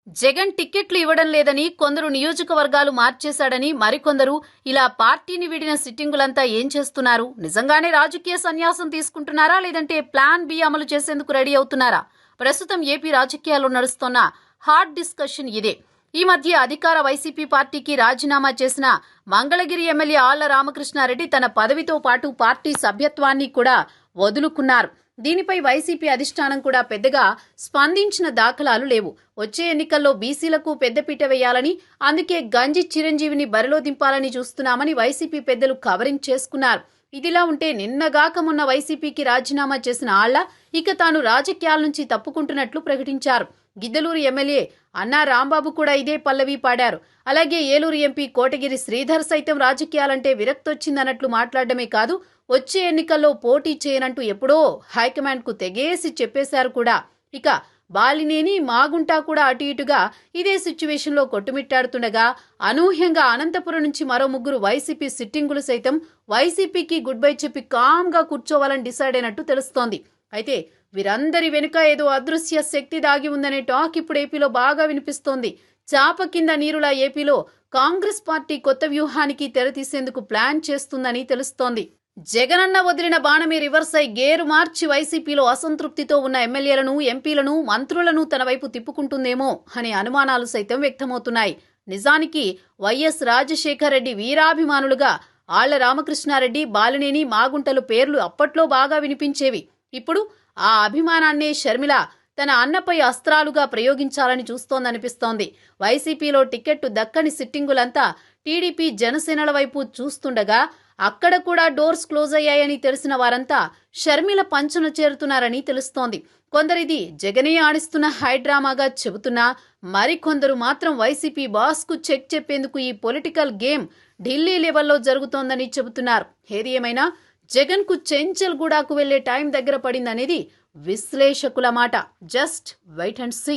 జగన్ టిక్కెట్లు ఇవ్వడం లేదని కొందరు నియోజకవర్గాలు మార్చేశాడని మరికొందరు ఇలా పార్టీని వీడిన సిట్టింగులంతా ఏం చేస్తున్నారు? నిజంగానే రాజకీయ సన్యాసం తీసుకుంటున్నారా, లేదంటే ప్లాన్ బి అమలు చేసేందుకు రెడీ అవుతున్నారా? ప్రస్తుతం ఏపీ రాజకీయాల్లో నడుస్తున్న హాట్ డిస్కషన్ ఇదే. ఈ మధ్య అధికార వైసీపీ పార్టీకి రాజీనామా చేసిన మంగళగిరి ఎమ్మెల్యే ఆళ్ల రామకృష్ణారెడ్డి తన పదవితో పాటు పార్టీ సభ్యత్వాన్ని కూడా వదులుకున్నారు. దీనిపై వైసీపీ అధిష్టానం కూడా పెద్దగా స్పందించిన దాఖలాలు లేవు. వచ్చే ఎన్నికల్లో బీసీలకు పెద్దపీట వేయాలని, అందుకే గంజి చిరంజీవిని బరిలో దింపాలని చూస్తున్నామని వైసీపీ పెద్దలు కవరింగ్ చేసుకున్నారు. ఇదిలా ఉంటే నిన్నగాక మొన్న వైసీపీకి రాజీనామా చేసిన ఆళ్ల ఇక తాను రాజకీయాల నుంచి తప్పుకుంటున్నట్లు ప్రకటించారు. గిద్దలూరు ఎమ్మెల్యే అన్నా రాంబాబు కూడా ఇదే పల్లవి పాడారు. అలాగే ఏలూరు ఎంపీ కోటగిరి శ్రీధర్ సైతం రాజకీయాలంటే విరక్తొచ్చిందన్నట్లు మాట్లాడడమే కాదు, వచ్చే ఎన్నికల్లో పోటీ చేయనంటూ ఎప్పుడో హైకమాండ్కు తెగేసి చెప్పేశారు కూడా. ఇక బాలినేని మాగుంట కూడా అటు ఇటుగా ఇదే సిచ్యువేషన్లో కొట్టుమిట్టాడుతుండగా, అనూహ్యంగా అనంతపురం నుంచి మరో ముగ్గురు వైసీపీ సిట్టింగులు సైతం వైసీపీకి గుడ్ బై చెప్పి కామ్గా కూర్చోవాలని డిసైడ్ అయినట్టు తెలుస్తోంది. అయితే వీరందరి వెనుక ఏదో అదృశ్య శక్తి దాగి ఉందనే టాక్ ఇప్పుడు ఏపీలో బాగా వినిపిస్తోంది. చాప కింద నీరులా ఏపీలో కాంగ్రెస్ పార్టీ కొత్త వ్యూహానికి తెరతీసేందుకు ప్లాన్ చేస్తుందని తెలుస్తోంది. జగనన్న వదిలిన బాణమే రివర్స్ అయి గేరు మార్చి వైసీపీలో అసంతృప్తితో ఉన్న ఎమ్మెల్యేలను, ఎంపీలను, మంత్రులను తన వైపు తిప్పుకుంటుందేమో అనే అనుమానాలు సైతం వ్యక్తమవుతున్నాయి. నిజానికి వైఎస్ రాజశేఖర్ రెడ్డి వీరాభిమానులుగా ఆళ్ల రామకృష్ణారెడ్డి, బాలినేని, మాగుంటలు పేర్లు అప్పట్లో బాగా వినిపించేవి. ఇప్పుడు ఆ అభిమానాన్నే షర్మిల తన అన్నపై అస్త్రాలుగా ప్రయోగించాలని చూస్తోందనిపిస్తోంది. వైసీపీలో టికెట్టు దక్కని సిట్టింగులంతా టీడీపీ, జనసేనల వైపు చూస్తుండగా, అక్కడ కూడా డోర్స్ క్లోజ్ అయ్యాయని తెలిసిన వారంతా షర్మిల పంచను చేరుతున్నారని తెలుస్తోంది. కొందరిది జగనే ఆడిస్తున్న హైడ్రామాగా చెబుతున్నా, మరికొందరు మాత్రం వైసీపీ బాస్కు చెక్ చెప్పేందుకు ఈ పొలిటికల్ గేమ్ ఢిల్లీ లెవెల్లో జరుగుతోందని చెబుతున్నారు. ఏది ఏమైనా జగన్కు చెంచల్గూడకు వెళ్లే టైం దగ్గర పడిందనేది విశ్లేషకుల మాట. Just wait and see.